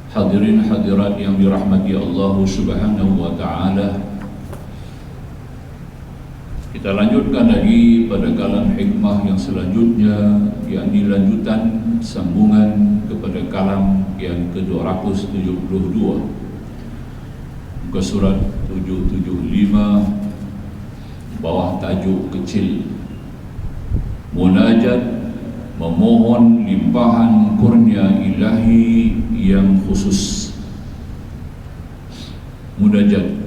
Hadirin hadirat yang dirahmati Allah Subhanahu wa taala. Kita lanjutkan lagi pada kalam hikmah yang selanjutnya, yakni lanjutan sambungan kepada kalam yang ke-272, muka surat 775, bawah tajuk kecil munajat, memohon limpahan kurnia ilahi yang khusus. Munajat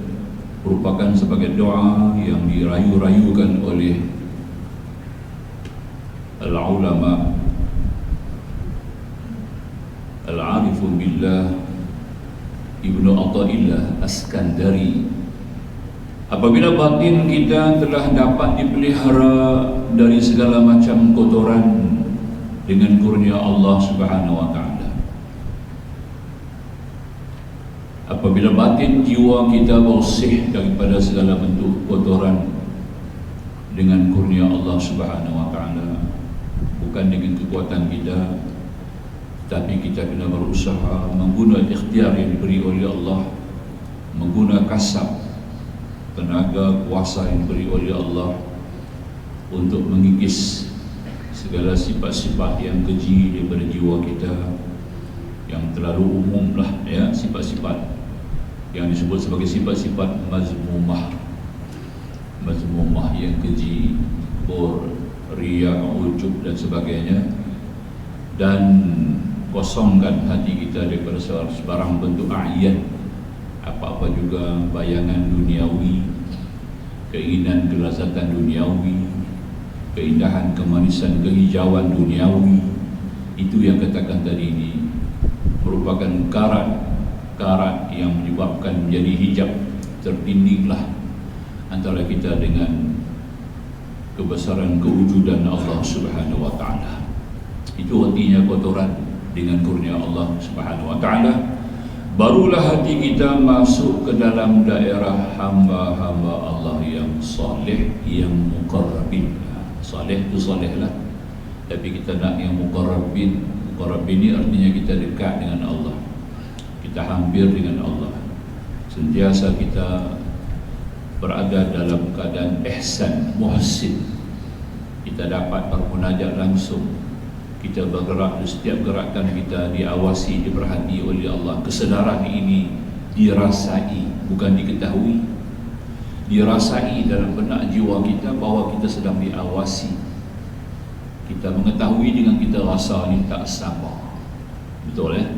merupakan sebagai doa yang dirayu-rayukan oleh al-ulama al-arifu billah Ibnu Athaillah Askandari. Apabila batin kita telah dapat dipelihara dari segala macam kotoran dengan kurnia Allah Subhanahu wa taala, apabila batin jiwa kita bersih daripada segala bentuk kotoran dengan kurnia Allah Subhanahu wa taala, bukan dengan kekuatan kita, tapi kita kena berusaha menggunakan ikhtiar yang diberi oleh Allah, menggunakan kasab, tenaga, kuasa yang diberi oleh Allah untuk mengikis segala sifat-sifat yang keji daripada jiwa kita, yang terlalu umum lah ya, sifat-sifat yang disebut sebagai sifat-sifat mazmumah yang keji, bor, riya, ujub dan sebagainya, dan kosongkan hati kita daripada sebarang bentuk a'yan, apa-apa juga bayangan duniawi, keinginan kelazatan duniawi, keindahan, kemanisan, kehijauan duniawi. Itu yang katakan tadi ini merupakan karat yang menyebabkan menjadi hijab, tertindinglah antara kita dengan kebesaran kewujudan Allah Subhanahu wa taala. Itu artinya kotoran dengan kurnia Allah Subhanahu wa taala. Barulah hati kita masuk ke dalam daerah hamba-hamba Allah yang saleh, yang muqarrabin. Saleh itu salehlah, tapi kita nak yang muqarrabin. Muqarrabin ini artinya kita dekat dengan Allah, kita hampir dengan Allah, sentiasa kita berada dalam keadaan ihsan, muhsin. Kita dapat bermunajat langsung, kita bergerak, setiap gerakan kita diawasi, diperhati oleh Allah. Kesedaran ini dirasai, bukan diketahui, dirasai dalam benak jiwa kita bahawa kita sedang diawasi. Kita mengetahui dengan kita rasa ni tak sama, betul ya?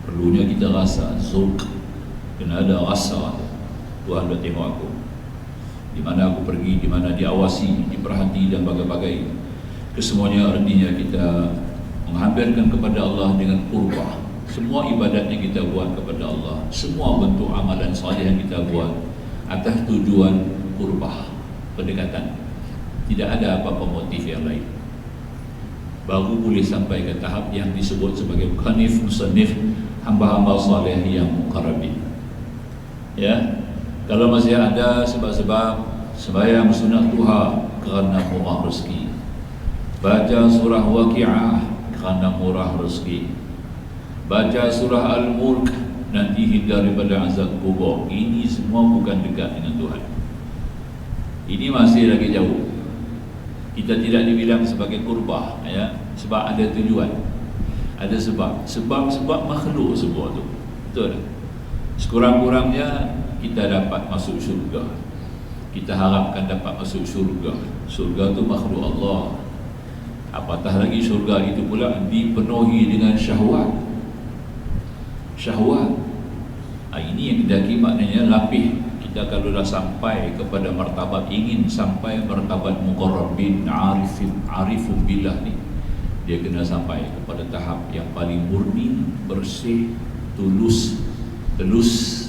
Perlunya kita rasa, zuk, kena ada rasa. Tuhan dah tengok aku, di mana aku pergi, di mana diawasi, diperhati dan bagai-bagai. Kesemuanya artinya kita menghampirkan kepada Allah dengan qurbah. Semua ibadat yang kita buat kepada Allah, semua bentuk amalan salih yang kita buat atas tujuan qurbah, pendekatan. Tidak ada apa-apa motif yang lain. Baru boleh sampai ke tahap yang disebut sebagai khanif musannif, hamba-hamba salih yang muqarrabin. Ya, kalau masih ada sebab-sebab sembahyang sunat duha kerana murah rezeki, baca surah Waqi'ah kerana murah rezeki, baca surah Al-Mulk nanti hindar daripada azab kubur. Ini semua bukan dekat dengan Tuhan. Ini masih lagi jauh. Kita tidak dibilang sebagai kurbah ya, sebab ada tujuan, ada sebab makhluk semua tu, betul. Sekurang-kurangnya kita dapat masuk syurga, kita harapkan dapat masuk syurga. Syurga tu makhluk Allah, apatah lagi syurga itu pula dipenuhi dengan syahwat. Ini yang didaki, maknanya lapih. Kita kalau dah sampai kepada martabat, ingin sampai martabat muqarrabin, arifun billah ni, dia kena sampai kepada tahap yang paling murni, bersih, tulus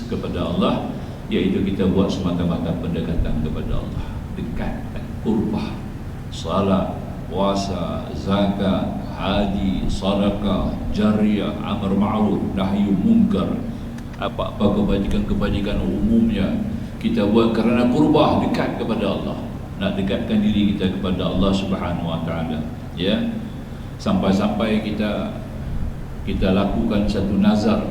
kepada Allah, iaitu kita buat semata-mata pendekatan kepada Allah, dekat, qurbah, salat, puasa, zakat, haji, sedekah, jariyah, amar ma'ruf, nahyu munkar, apa-apa kebajikan-kebajikan umumnya kita buat kerana qurbah, dekat kepada Allah, nak dekatkan diri kita kepada Allah Subhanahu wa taala, ya. Sampai-sampai kita kita lakukan satu nazar,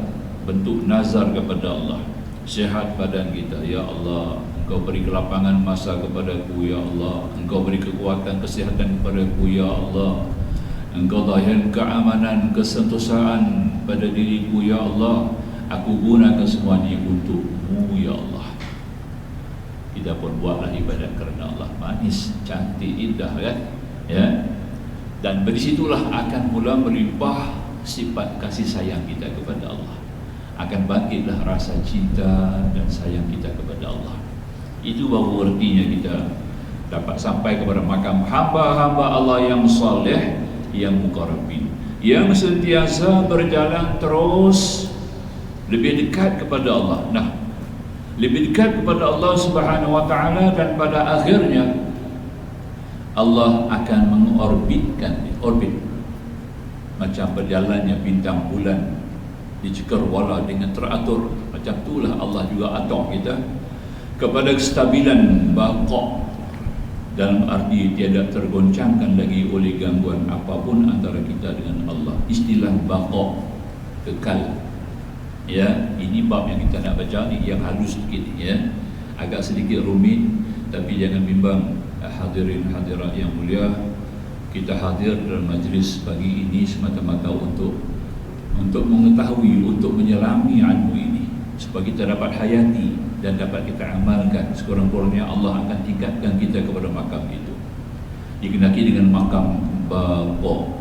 bentuk nazar kepada Allah. Sihat badan kita, ya Allah, Engkau beri kelapangan masa kepadaku, ya Allah. Engkau beri kekuatan kesihatan kepadaku, ya Allah. Engkau zahirkan keamanan, kesentosaan pada diriku, ya Allah. Aku gunakan semua ini untuk-Mu, ya Allah. Kita pun buatlah ibadat kerana Allah. Manis, cantik, indah, kan? Ya. Dan dari situlah akan mula melimpah sifat kasih sayang kita kepada Allah. Akan bangkitlah rasa cinta dan sayang kita kepada Allah. Itu baru artinya kita dapat sampai kepada makam hamba-hamba Allah yang saleh, yang muqarrabin, yang sentiasa berjalan terus lebih dekat kepada Allah. Nah, lebih dekat kepada Allah Subhanahu wa taala, dan pada akhirnya Allah akan mengorbitkan orbit macam berjalannya bintang bulan di cakrawala dengan teratur. Macam itulah Allah juga atur kita kepada kestabilan baqa, dalam arti tiada tergoncangkan lagi oleh gangguan apapun antara kita dengan Allah. Istilah baqa, kekal. Ya, ini bab yang kita nak baca ni yang halus sikit, ya. Agak sedikit rumit, tapi jangan bimbang hadirin hadirat yang mulia. Kita hadir dalam majlis pagi ini semata-mata untuk mengetahui, untuk menyelami ilmu ini, supaya kita dapat hayati dan dapat kita amalkan. Sekurang-kurangnya Allah akan tingkatkan kita kepada makam itu, dikenaki dengan makam Bapa.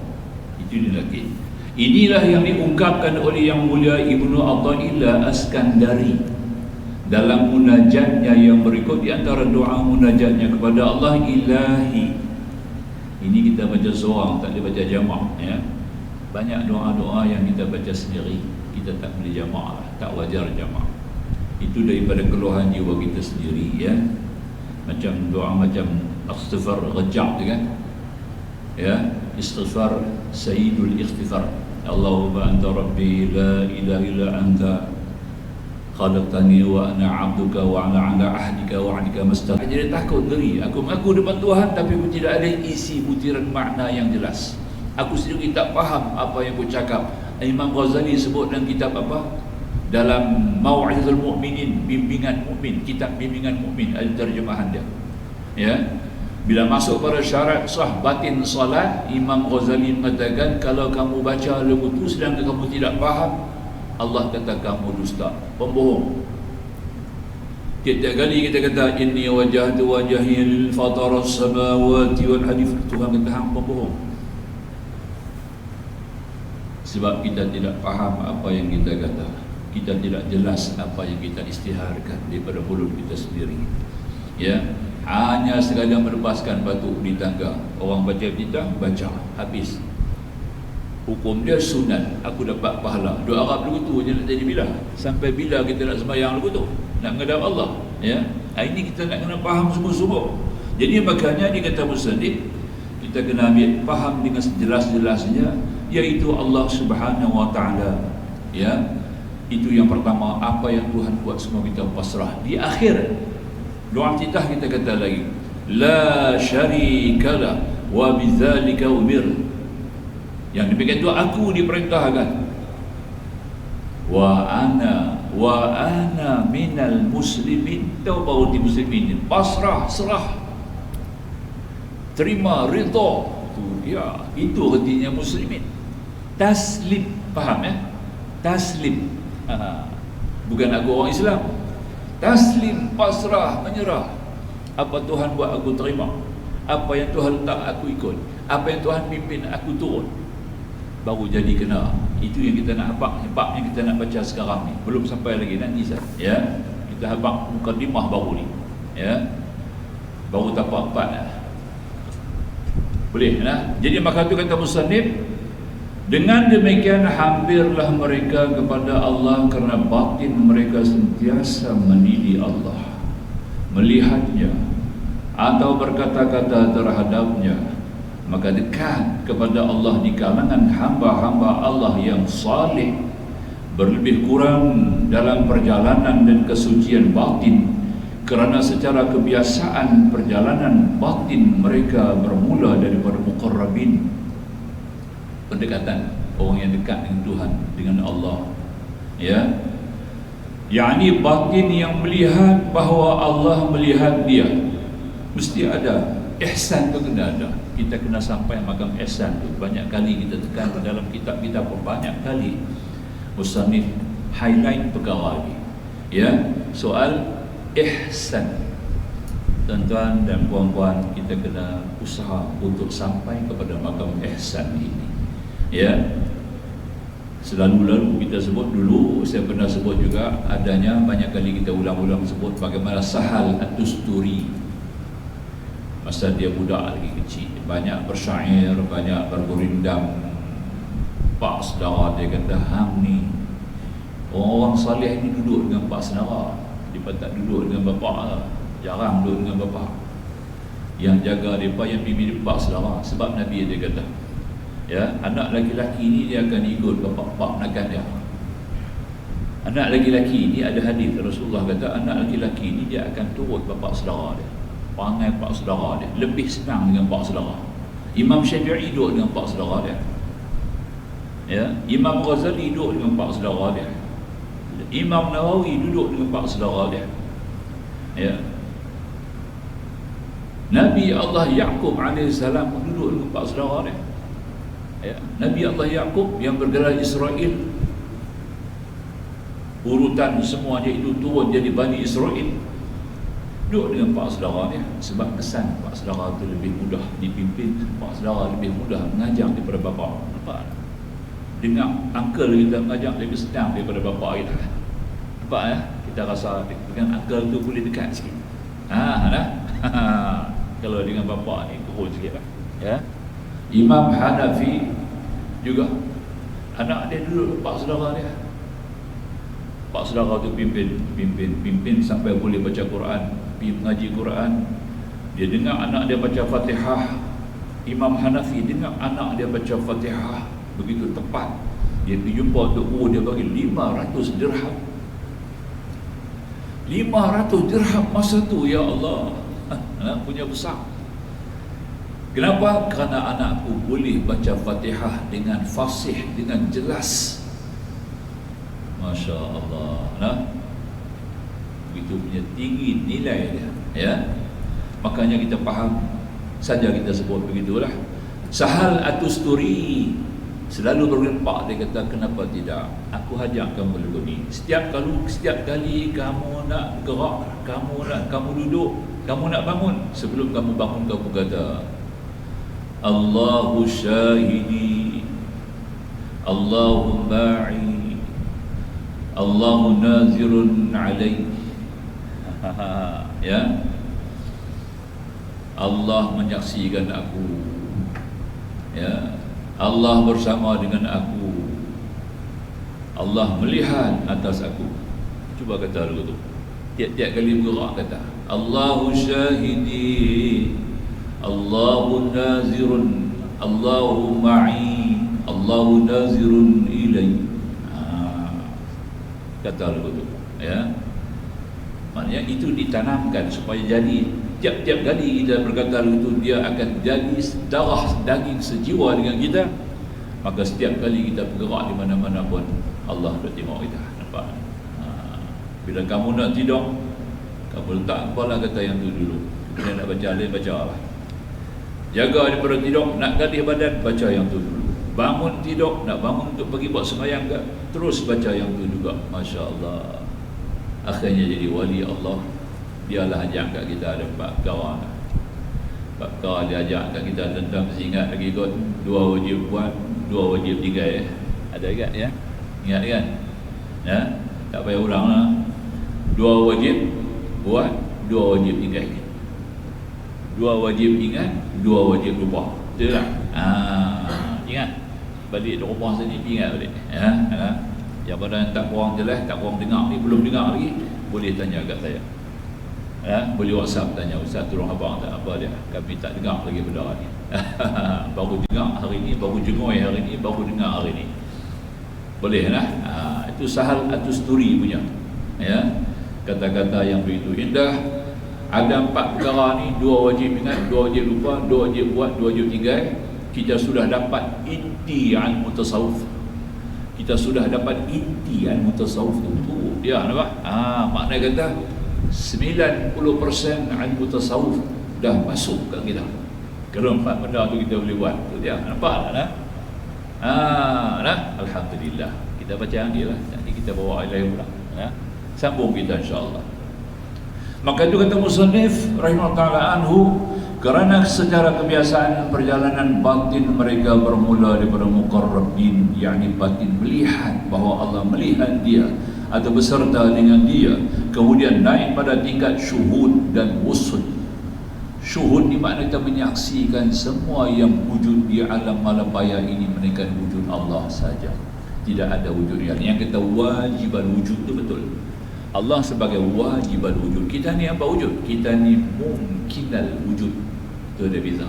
Itu dinaki. Inilah yang diungkapkan oleh Yang Mulia Ibnu Athaillah Askandari dalam munajatnya yang berikut. Di antara doa munajatnya kepada Allah, Ilahi. Ini kita baca seorang, tak boleh baca jamak, ya. Banyak doa-doa yang kita baca sendiri, kita tak boleh jamak lah, tak wajar jamak. Itu daripada keluhan jiwa kita sendiri, ya. Macam doa macam istighfar rejak, kan? Ya, istighfar sayyidul istighfar. Allahumma anta rabbi la ilaha illa anta khalaqtani wa ana 'abduka wa ana 'ala ahdika wa 'adika mastaqim. Jadi takut diri, aku mengaku depan Tuhan tapi aku tidak ada isi butiran makna yang jelas. Aku sendiri tak faham apa yang aku cakap. Imam Ghazali sebut dalam kitab apa? Dalam Mau'izatul Mu'minin, bimbingan mukmin, kitab bimbingan mukmin, ada terjemahan dia. Ya. Bila masuk pada syarat sah batin salat, Imam Ghazali mengatakan kalau kamu baca lagu tu sedangkan kamu tidak faham, Allah kata kamu dusta, pembohong. Tiap-tiap kali kita kata inni wajhtu wajhi lil fataras samawati wal hadith, Tuhan kata hang pembohong. Sebab kita tidak faham apa yang kita kata, kita tidak jelas apa yang kita istiharkan daripada mulut kita sendiri. Ya, hanya sekadar melepaskan batu di tangga. Orang baca berita, baca, habis. Hukum dia sunat, aku dapat pahala. Doa Arab lagu tu je nak jadi bila? Sampai bila kita nak sembahyang lagu tu? Nak menghadap Allah, ya. Ini kita nak kena faham sungguh-sungguh. Jadi makanya dia kata musannif, kita kena ambil faham dengan sejelas-jelasnya, iaitu Allah Subhanahu wa taala. Ya. Itu yang pertama, apa yang Tuhan buat semua kita pasrah. Di akhir doa iftitah kita kata lagi, la syarikalah wa bidzalika umir. Yang demikian itu aku diperintahkan. Wa ana minal muslimin. Tahu bahawa di muslimin, pasrah, serah, terima, rida. Itu dia, itu artinya muslimin. Taslim, faham, ya? Taslim. Bukan aku orang Islam. Taslim, pasrah, menyerah. Apa Tuhan buat aku terima, apa yang Tuhan letak aku ikut, apa yang Tuhan pimpin aku turun. Baru jadi kena. Itu yang kita nak habaq, bab yang kita nak baca sekarang ni. Belum sampai lagi, nanti sah. Ya, kita habaq mukadimah baru ni. Ya, baru tapak 4 lah. Boleh, nah. Jadi maka tu kata musannif, dengan demikian hampirlah mereka kepada Allah kerana batin mereka sentiasa mendidik Allah, melihatnya atau berkata-kata terhadapnya. Maka dekat kepada Allah di kalangan hamba-hamba Allah yang saleh, berlebih kurang dalam perjalanan dan kesucian batin, kerana secara kebiasaan perjalanan batin mereka bermula daripada muqarrabin, pendekatan orang yang dekat dengan Tuhan, dengan Allah. Ya, yakni batin yang melihat bahawa Allah melihat dia. Mesti ada ihsan tu, kena ada. Kita kena sampai makam ihsan tu. Banyak kali kita tekan dalam kitab kita pun, banyak kali musannif highlight perkara ni. Ya, soal ihsan. Tuan-tuan dan puan-puan, kita kena usaha untuk sampai kepada makam ihsan ini. Ya, selalu kita sebut dulu, saya pernah sebut juga adanya, banyak kali kita ulang-ulang sebut bagaimana Sahal At-Tusturi masa dia budak lagi kecil, banyak bersyair, banyak bergurindam. Pak saudara dia kata, hang ni orang-orang salih ni duduk dengan pak saudara, dia tak duduk dengan bapa lah. Jarang duduk dengan bapa. Yang jaga mereka, yang bimbing pak saudara. Sebab Nabi dia kata, ya, anak lelaki ni dia akan ikut bapa menakan dia. Anak lelaki ni, ada hadis Rasulullah kata, anak lelaki ni dia akan turut bapa saudara dia, perangai pak saudara dia, lebih senang dengan pak saudara. Imam Syafi'i duduk dengan pak saudara dia. Ya, Imam Ghazali duduk dengan pak saudara dia. Imam Nawawi duduk dengan pak saudara dia. Ya, Nabi Allah Yaqub AS duduk dengan pak saudara dia. Ya, Nabi Allah Yaqub yang bergelar Israel, urutan semua dia itu turun jadi Bani Israel, duduk dengan pak saudara dia. Sebab kesan pak saudara itu lebih mudah dipimpin, pak saudara lebih mudah mengajar daripada bapa. Nampak? Dengar uncle kita mengajar lebih senang daripada bapa kita. Nampak ya? Kita rasa dengan uncle tu boleh dekat sikit. Kalau dengan bapa ni kurun sikit lah. Ya. Imam Hanafi juga, anak dia duduk pak saudara dia. Pak saudara tu pimpin sampai boleh baca Quran, pergi mengaji Quran. Dia dengar anak dia baca Fatihah. Imam Hanafi dengar anak dia baca Fatihah begitu tepat. Dia pergi jumpa Tok Guru, dia bagi 500 dirham. 500 dirham masa tu, ya Allah. Punya besar. Kenapa? Kerana anakku boleh baca Fatihah dengan fasih, dengan jelas. Masya Allah. Begitu punya tinggi nilai dia. Ya, makanya kita faham saja kita sebut begitulah. Sahal At-Tusturi selalu bergempak, dia kata, kenapa tidak aku ajak kamu lagu ni. Setiap kali kamu nak gerak, kamu duduk, kamu nak bangun, sebelum kamu bangun kamu kata, Allahu syahidi, Allahu ma'i, Allahu nazirun alaih. Ya, Allah menyaksikan aku. Ya, Allah bersama dengan aku. Allah melihat atas aku. Cuba kata dulu tu. Tiap-tiap kali bergerak kata, Allahu syahidi, Allahu nazirun, Allahu ma'i, Allahu nazirun ilai. Kata dulu tu. Ya, maknanya itu ditanamkan supaya jadi. Tiap-tiap kali kita berkata itu, dia akan jadi darah daging sejiwa dengan kita. Maka setiap kali kita bergerak di mana-mana pun, Allah dah tengok kita. Nampak? Bila kamu nak tidur, kamu letak kepala kata yang tu dulu. Bila nak baca alif, baca lah. Jaga daripada tidur, nak gadih badan, baca yang tu dulu. Bangun tidur, nak bangun untuk pergi buat sembahyang ke, terus baca yang tu juga. Masya Allah. Akhirnya jadi wali Allah. Dialah ajak kat kita ada 4 perkara. 4 perkara dia ajak kat kita tentang, mesti ingat lagi kot. 2 wajib buat, 2 wajib tinggal. Ada ingat ya? Ingat kan? Ya? Tak payah ulang lah. 2 wajib buat, 2 wajib tinggal. 2 wajib ingat, 2 wajib lupa. Betul tak? Ingat. Balik rumah sini ingat balik. Ya? Yang pada tak kurang jelas, tak kurang dengar ni, belum dengar lagi, boleh tanya kat saya. Ya, boleh WhatsApp tanya, Ustaz tolong abang tak apa dia, kami tak dengar lagi benda ni. Baru dengar hari ni, baru jengoi hari ni, baru dengar hari ni. Boleh lah. Itu Sahal At-Tusturi punya. Ya, kata-kata yang begitu indah. Ada 4 perkara ni, 2 wajib ingat, 2 wajib lupa, 2 wajib buat, 2 wajib tinggal. kita sudah dapat inti ilmu tasawuf. Kita sudah dapat inti ilmu tasawuf tu. Ya, nampak? Makna kata 90% ilmu tasawuf dah masuk kat kita. Kalau 4 benda tu kita boleh buat. Tu dia. Nampak tak? Alhamdulillah. Kita baca lagi lah. Nanti kita bawa ilmu pula. Sambung kita insya-Allah. Maka itu kata musannif rahimahullah ta'ala anhu, kerana secara kebiasaan perjalanan batin mereka bermula daripada muqarrabin, yakni batin melihat bahawa Allah melihat dia atau beserta dengan dia, kemudian naik pada tingkat syuhud dan wusud. Syuhud ni makna kita menyaksikan semua yang wujud di alam malapaya ini menaikkan wujud Allah saja, tidak ada wujud yang kita wajiban wujud tu betul. Allah sebagai wajibal wujud. Kita ni apa wujud? Kita ni mungkinal wujud. Itu dia beza.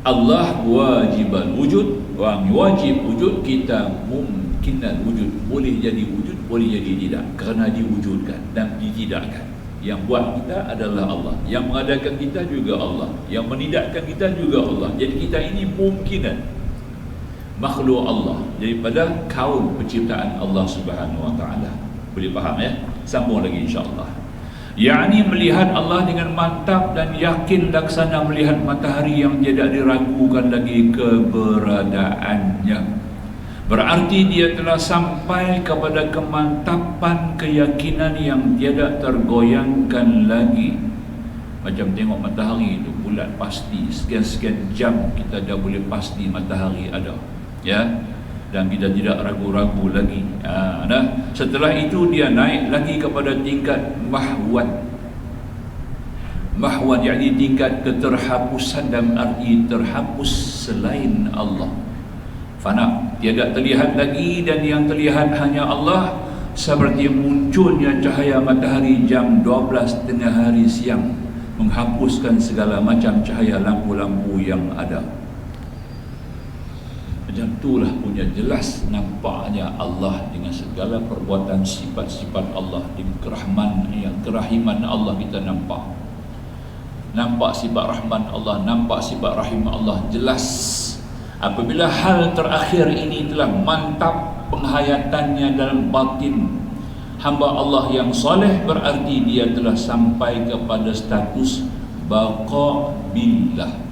Allah wajibal wujud, orang wajib wujud, kita mungkinal wujud. Boleh jadi wujud, boleh jadi tidak, kerana diwujudkan dan ditidakkan. Yang buat kita adalah Allah, yang mengadakan kita juga Allah, yang menidakkan kita juga Allah. Jadi kita ini mungkinan makhluk Allah daripada kaum penciptaan Allah Subhanahu wa taala. Boleh faham ya? Sambung lagi insya-Allah. Yakni melihat Allah dengan mantap dan yakin laksana melihat matahari yang tidak diragukan lagi keberadaannya. Berarti dia telah sampai kepada kemantapan keyakinan yang tiada tergoyangkan lagi. Macam tengok matahari itu bulat pasti, sekian-sekian jam kita dah boleh pasti matahari ada. Ya, dan kita tidak ragu-ragu lagi. Setelah itu dia naik lagi kepada tingkat mahwat. Mahwat yakni tingkat keterhapusan, dan arti terhapus selain Allah. Fana, tiada terlihat lagi, dan yang terlihat hanya Allah, seperti munculnya cahaya matahari jam 12 tengah hari siang, menghapuskan segala macam cahaya lampu-lampu yang ada. Macam itulah punya jelas nampaknya Allah dengan segala perbuatan sifat-sifat Allah, dengan kerahiman Allah kita nampak sifat rahman Allah, nampak sifat rahim Allah jelas. Apabila hal terakhir ini telah mantap penghayatannya dalam batin hamba Allah yang soleh, berarti dia telah sampai kepada status baqa billah.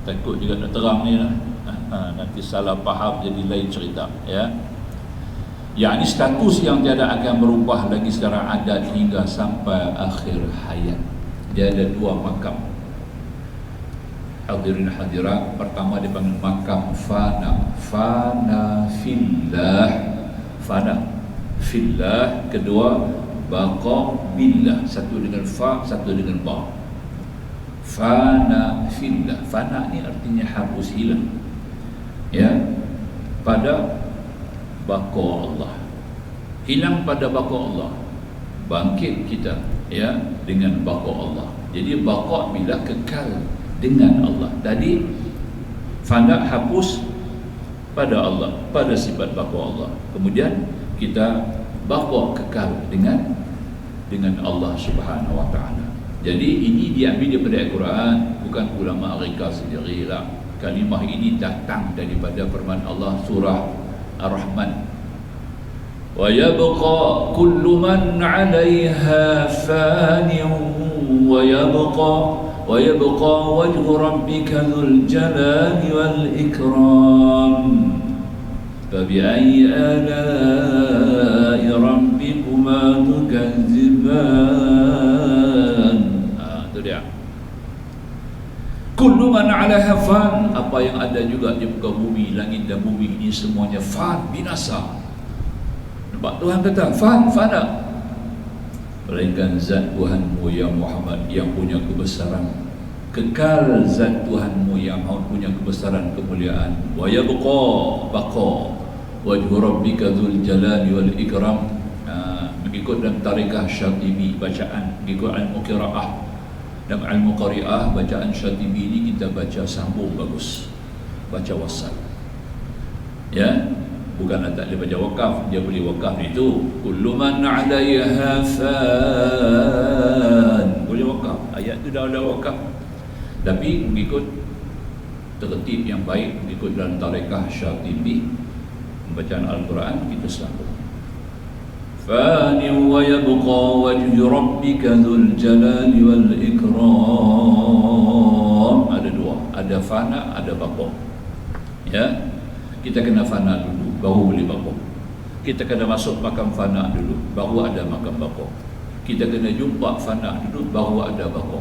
Takut juga nak terang ni lah. Nanti salah faham jadi lain cerita ya. Yakni status yang tiada akan berubah lagi secara adat hingga sampai akhir hayat. Dia ada 2 makam. Hadirin hadirat, pertama dipanggil makam fana. Fana fillah. Fana fillah. Kedua baqa billah. Satu dengan fa, satu dengan ba. Fana fillah. Fana ni artinya hapus, hilang ya, pada baqa Allah. Hilang pada baqa Allah, bangkit kita ya dengan baqa Allah. Jadi baqa billah, kekal dengan Allah. Tadi fana hapus pada Allah, pada sifat baqa Allah. Kemudian kita baqa kekal dengan Allah Subhanahu wa taala. Jadi ini diambil daripada Al-Quran, bukan ulama reka sendirilah. Kalimah ini datang daripada firman Allah surah Ar-Rahman. Wa yabqa kullu man 'alayha fanin wa yabqa wajhu rabbika dzul jalali wal ikram. Fa bi ayyi ala'i rabbikuma tukadziban. Dia kullu man 'alaiha fan, apa yang ada juga di muka bumi, langit dan bumi ini semuanya fan, binasa. Nampak Tuhan kata fan, fana. Melainkan zat Tuhanmu ya Muhammad yang punya kebesaran kekal, zat Tuhanmu yang punya kebesaran kemuliaan. Wa yabqa baqa wajhu rabbika dzul jalali wal ikram. Mengikut dalam tarikah Syatibi bacaan, mengikut ilmu qiraah dan ilmu qari'ah, bacaan Syatibi ini kita baca sambung bagus, baca wasal ya, bukan tak boleh baca wakaf. Dia boleh wakaf itu kullu man 'alaiha fan, boleh wakaf, ayat tu dah ada wakaf. Tapi mengikut tertib yang baik, mengikut dalam tarekah Syatibi, pembacaan Al-Quran kita selalu fani wa yabqa wajhu rabbika dzul jalali wal ikram. Ada dua, ada fana, ada baqa. Ya, kita kena fana dulu baru boleh baqa. Kita kena masuk makam fana dulu baru ada makam baqa. Kita kena jumpa fana dulu baru ada baqa.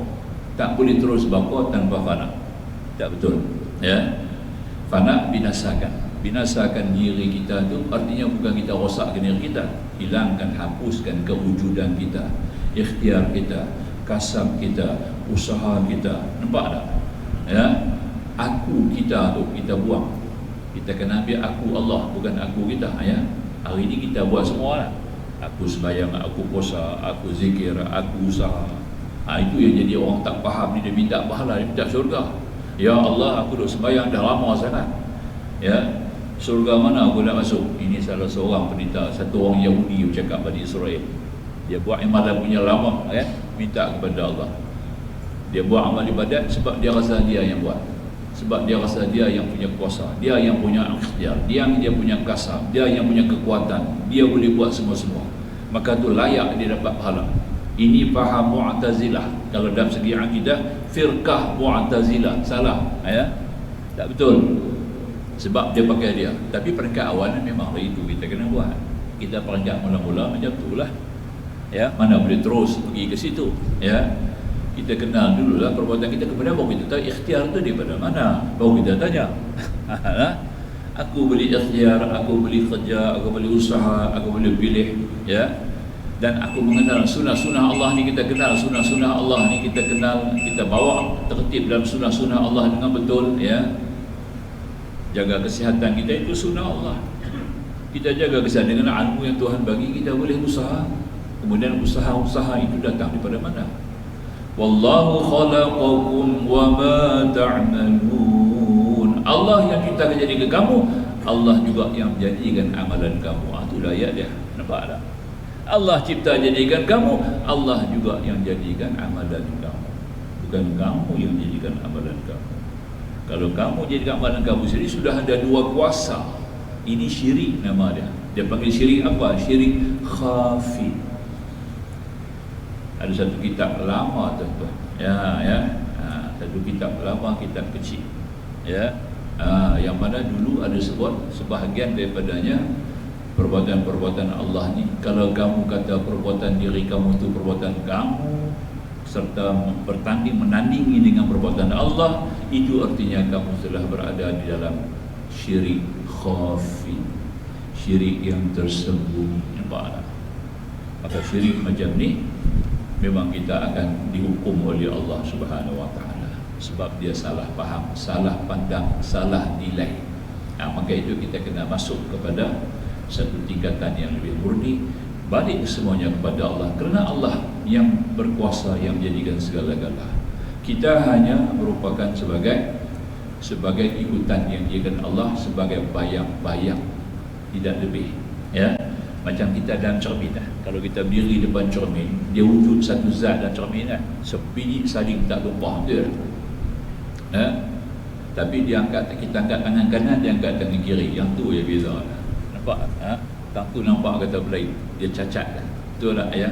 Tak boleh terus baqa tanpa fana. Tak betul. Ya, fana binasakan diri kita tu artinya bukan kita rosakkan diri kita, hilangkan, hapuskan kewujudan kita, ikhtiar kita, kasab kita, usaha kita. Nampak tak? Ya, aku kita tu kita buang. Kita kena ambil aku Allah, bukan aku kita. Ya, hari ini kita buat semua lah. Aku sembahyang, aku puasa, aku zikir, aku usaha. Itu yang jadi orang tak faham ni, dia minta pahala, dia minta syurga. Ya Allah, aku duk sembahyang dah lama sangat. Ya, surga mana aku nak masuk? Ini salah seorang pendeta, satu orang Yahudi bercakap pada Israel. Dia buat amalan punya lama, ya, minta kepada Allah. Dia buat amal ibadat sebab dia rasa dia yang buat, sebab dia rasa dia yang punya kuasa, dia yang punya ikhtiar, dia punya kasab, dia yang punya kekuatan, dia boleh buat semua-semua. Maka tu layak dia dapat pahala. Ini faham Mu'tazilah. Kalau dalam segi akidah, firqah Mu'tazilah salah, ya, tak betul. Sebab dia pakai dia. Tapi peringkat awal memang itu kita kena buat. Kita peringkat mula-mula macam itulah. Ya, mana boleh terus pergi ke situ. Ya, kita kenal dululah perbuatan kita kepada baru kita tahu ikhtiar tu daripada mana. Baru kita tanya. Aku boleh ikhtiar, aku boleh kerja, aku boleh usaha, aku boleh pilih. Ya, dan aku mengenal sunnah-sunnah Allah ni, kita kenal sunnah-sunnah Allah ni, kita kenal, kita bawa tertib dalam sunnah-sunnah Allah dengan betul. Ya, jaga kesihatan kita itu sunnah Allah. Kita jaga kesihatan dengan ilmu yang Tuhan bagi, kita boleh usaha. Kemudian usaha-usaha itu datang daripada mana? Wallahu khalaqakum wa ma ta'malun. Allah yang ciptakan jadikan kamu, Allah juga yang jadikan amalan kamu. Itulah ayat dia. Nampak tak? Allah cipta jadikan kamu, Allah juga yang jadikan amalan kamu. Bukan kamu yang jadikan amalan kamu. Kalau kamu jadikan amalan kamu sendiri, sudah ada dua kuasa. Ini syirik nama dia. Dia panggil syirik apa? Syirik khafi. Ada satu kitab lama tuan-tuan. Satu kitab lama, kitab kecil. Ya. Yang mana dulu ada sebahagian daripadanya perbuatan-perbuatan Allah ni. Kalau kamu kata perbuatan diri kamu itu perbuatan kamu, serta menandingi dengan perbuatan Allah, itu artinya kamu telah berada di dalam syirik khafi, syirik yang tersembunyi. Nampak tak? Maka syirik macam ni memang kita akan dihukum oleh Allah Subhanahu Wa Taala sebab dia salah faham, salah pandang, salah nilai. Maka itu kita kena masuk kepada satu tingkatan yang lebih murni, balik semuanya kepada Allah, kerana Allah yang berkuasa, yang menjadikan segala-gala. Kita hanya merupakan sebagai ikutan yang dijadikan Allah sebagai bayang-bayang, tidak lebih. Ya, macam kita dalam cermin. Kalau kita berdiri depan cermin, dia wujud satu zat dalam cermin, sebiji saling tak tumpah dia. Tapi kita angkat tangan kanan, dia angkat tangan kiri. Yang tu yang beza. Nampak? Tak tu nampak kata Melayu, dia cacat kan. Betul tak ya?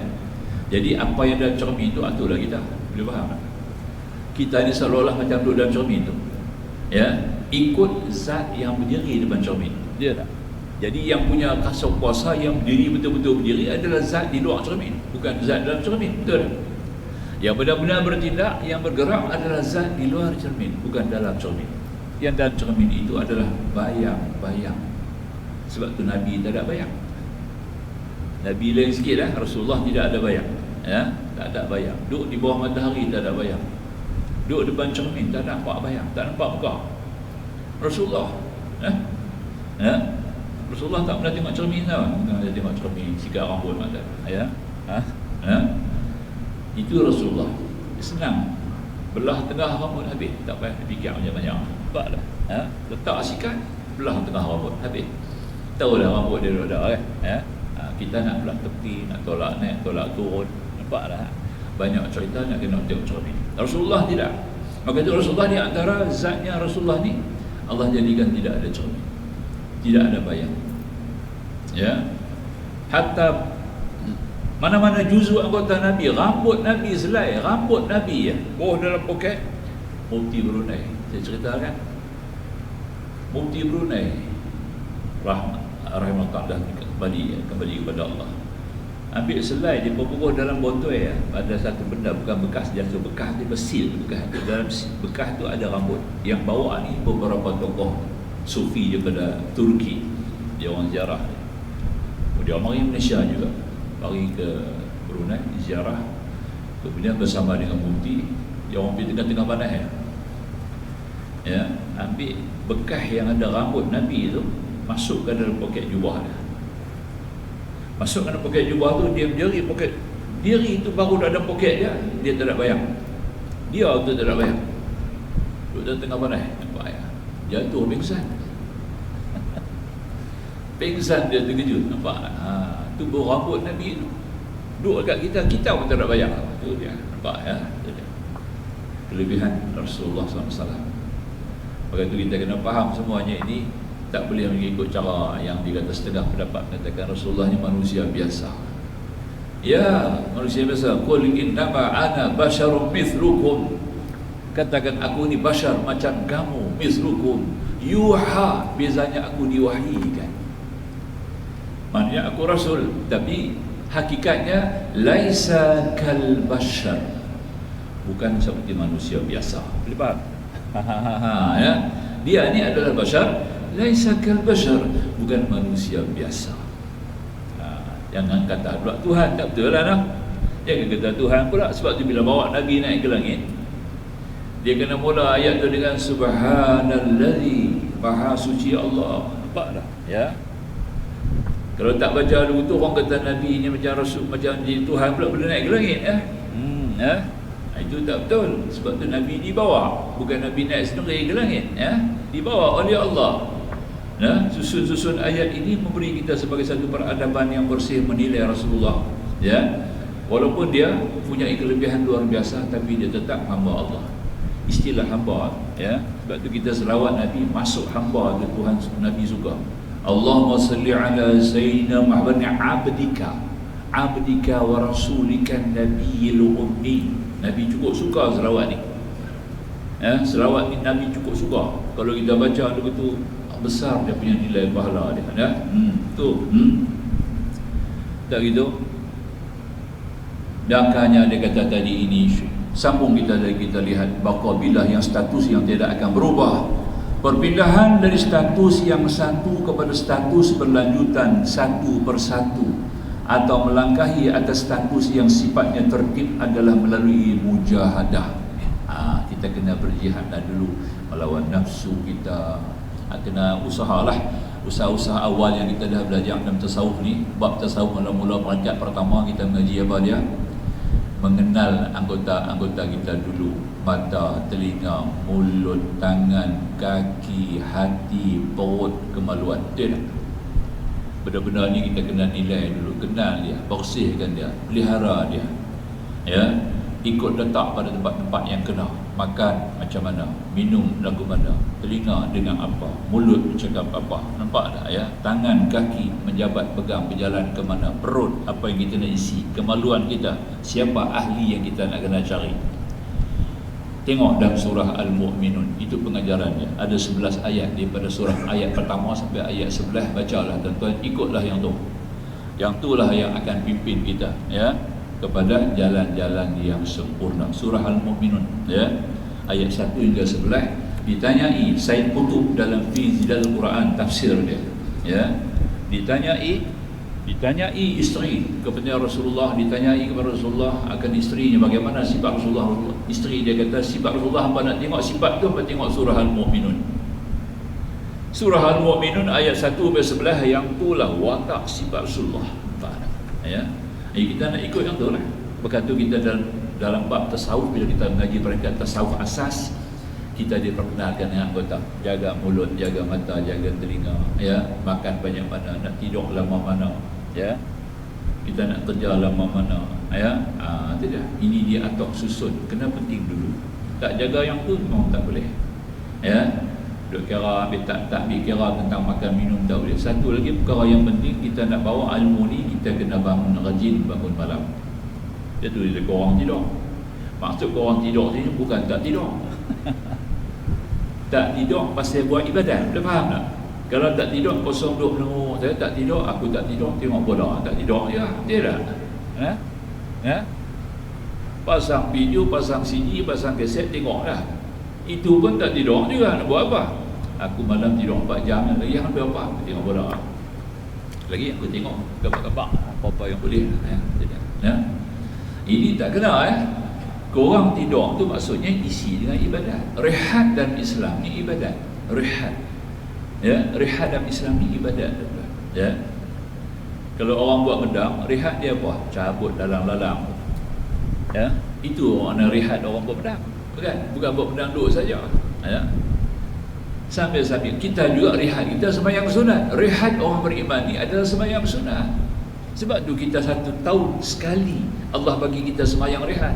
Jadi apa yang dalam cermin tu, itulah kita. Boleh faham tak? Kita ni seolah-olah macam duduk dalam cermin tu. Ya, ikut zat yang berdiri depan cermin. Dia tak? Jadi yang punya kasar kuasa, yang berdiri betul-betul berdiri adalah zat di luar cermin, bukan zat dalam cermin. Betul? Yang benar-benar bertindak, yang bergerak adalah zat di luar cermin, bukan dalam cermin. Yang dalam cermin itu adalah bayang-bayang. Sebab tu Nabi tak ada bayang. Nabi lain sikit lah. Rasulullah tidak ada bayang. Ya, tak ada bayang. Duduk di bawah matahari tak ada bayang. Duduk depan cermin tak nampak bayang, tak nampak muka Rasulullah. Rasulullah tak pernah tengok cermin tau. Dia tengok cermin, sikat rambut mata. Ya. Itu Rasulullah. Senang. Belah tengah rambut habis. Tak payah fikir banyak-banyak. Nampak tak? Letak sikat, belah tengah rambut habis. Tahu dah rambut dia ada kan? Kita nak belah tepi, nak tolak naik, tolak turun. Nampak tak? Banyak cerita nak kena tengok cermin. Rasulullah tidak. Maka itu Rasulullah ni antara zatnya Rasulullah ni Allah jadikan tidak ada cermin, tidak ada bayang. Ya. Hatta mana-mana juzuk anggota Nabi, rambut Nabi selai, rambut Nabi ya, bawah dalam poket. Mufti Brunei, saya ceritakan. Mufti Brunei rahmatullah kembali kepada Allah. Ambil selai dia berbubuh dalam botol ya. Ada satu benda, bukan bekas jatuh, bekas dia bersil, bekas dalam bekas tu ada rambut. Yang bawa ni beberapa tokoh sufi daripada Turki, dia orang ziarah. Dia mari Malaysia juga, mari ke Brunei ziarah. Kemudian bersama dengan mufti, dia orang pergi tengah-tengah panas ya, ambil bekas yang ada rambut Nabi tu, masukkan dalam poket jubah dia. Masukkan dalam poket jubah tu, dia menjeri poket diri itu baru ada poket dia, dia tak ada bayang. Dia tu tak ada bayang. Duduk tengah panas, nampak ya. Jatuh pingsan. Pingsan dia terkejut, nampak. Tu rambut Nabi tu. Duduk dekat kita pun tak ada bayang. Tu dia, nampak ya. Kelebihan Rasulullah SAW. Maka itu kita kena faham semuanya ini. Tak boleh mengikut cara yang dikata setengah pendapat mengatakan Rasulullah ni manusia biasa. Ya, manusia biasa. Qul innama ana basyarum mithlukum. Katakan aku ni bashar macam kamu, mithlukum. Yuha, bezanya aku diwahyikan. Maknanya aku rasul, tapi hakikatnya laisa kal bashar. Bukan seperti manusia biasa. Boleh faham? Ya. Dia ni adalah bashar, laisa kal bashar, bukan manusia biasa. Jangan kata pula Tuhan, tak betul lah. Jangan kata Tuhan pula. Sebab tu bila bawa Nabi naik ke langit, dia kena mula ayat tu dengan Subhanallazi, Maha suci Allah. Nampak tak? Ya. Kalau tak baca dulu tu, orang kata Nabi ni macam Rasul, macam jadi Tuhan pula boleh naik ke langit ya. Ya. Itu tak betul. Sebab tu Nabi dibawa, bukan Nabi naik sendiri ke langit ya. Dibawa oleh Allah. Ya, susun-susun ayat ini memberi kita sebagai satu peradaban yang bersih menilai Rasulullah ya. Walaupun dia punya kelebihan luar biasa, tapi dia tetap hamba Allah. Istilah hamba ya. Sebab tu kita selawat Nabi masuk hamba tu Tuhan Nabi suka. Allahumma salli ala sayyidina Muhammad abdika wa rasulika nabiyil ummi. Nabi cukup suka selawat ni ya, selawat ni Nabi cukup suka. Kalau kita baca begitu besar dia punya nilai pahala dia ya. Tak gitu. Dakanya dia kata tadi ini sambung kita lihat baqabilah yang status yang tidak akan berubah. Perpindahan dari status yang satu kepada status berlanjutan satu persatu atau melangkahi atas status yang sifatnya tertib adalah melalui mujahadah. Kita kena berjihad dulu melawan nafsu kita. Kena usahalah, usaha-usaha awal yang kita dah belajar dalam tasawuf ni. Bab tasawuf mula-mula peringkat pertama kita mengaji apa dia? Mengenal anggota-anggota kita dulu. Mata, telinga, mulut, tangan, kaki, hati, perut, kemaluan. Tidak. Benda-benda ni kita kena nilai dulu, kenal dia, bersihkan dia, pelihara dia. Ya, ikut letak pada tempat-tempat yang kena. Makan macam mana, minum lagu mana, telinga dengan apa, mulut cakap apa. Nampak tak ya? Tangan, kaki menjabat, pegang, berjalan ke mana, perut apa yang kita nak isi, kemaluan kita, siapa ahli yang kita nak kena cari. Tengok dalam surah Al-Mu'minun, itu pengajarannya. Ada 11 ayat daripada surah ayat pertama sampai ayat 11. Bacalah tuan-tuan, ikutlah yang tu. Yang itulah yang akan pimpin kita ya kepada jalan-jalan yang sempurna. Surah Al-Mu'minun ya, ayat 1 hingga 11. Ditanyai Said Qutb dalam fi Zilal Quran tafsir dia ya, ditanyai isteri kepada Rasulullah, ditanyai kepada Rasulullah akan isterinya, bagaimana sifat Rasulullah. Isteri dia kata, sifat Rasulullah hamba nak tengok sifat tu apa tengok surah Al-Mu'minun. Surah Al-Mu'minun ayat 1 sampai 11, yang itulah watak sifat Rasulullah ya. Kita nak ikut yang tu lah. Berkat tu kita dalam bab tasawuf, bila kita mengaji peringkat tasawuf asas, kita diperkenalkan dengan anggota. Jaga mulut, jaga mata, jaga telinga ya. Makan banyak mana, nak tidur lama mana ya. Kita nak kerja lama mana ya. Tidak. Ini dia atok susun. Kena penting dulu Tak jaga yang tu memang tak boleh. Ya. Duk kira ambil tak kira tentang makan minum tak boleh. Satu lagi perkara yang penting, kita nak bawa ilmu ni, kita kena bangun rajin, bangun malam. Itu dia korang tidur. Maksud korang tidur ni bukan tak tidur. Tak tidur pasal buat ibadat. Dah faham tak? Kalau tak tidur kosong duduk menunggu, saya tak tidur, aku tak tidur, tengok bola, tak tidur ya, dia dah. Ya? Pasang video, pasang CD, pasang kaset, tengok dah. Itu pun tak tidur juga, nak buat apa? Aku malam tidur 4 jam lagi, yang ambil apa? Tengok bola. Lagi aku tengok gambar-gambar apa-apa yang boleh. Ya? Ini tak kena Korang tidur tu maksudnya isi dengan ibadat. Rehat dalam Islam ni ibadat. Rehat. Ya, rehat dalam Islam ni ibadat. Ya. Kalau orang buat medang, rehat dia apa? Cabut dalam lalang. Ya, itu orang rehat orang buat pedang. Bukan buat pedang duduk saja. Ya. Sambil-sambil kita juga rehat, kita sembahyang sunat. Rehat orang beriman ni adalah sembahyang sunat. Sebab tu kita 1 tahun sekali Allah bagi kita sembahyang rehat.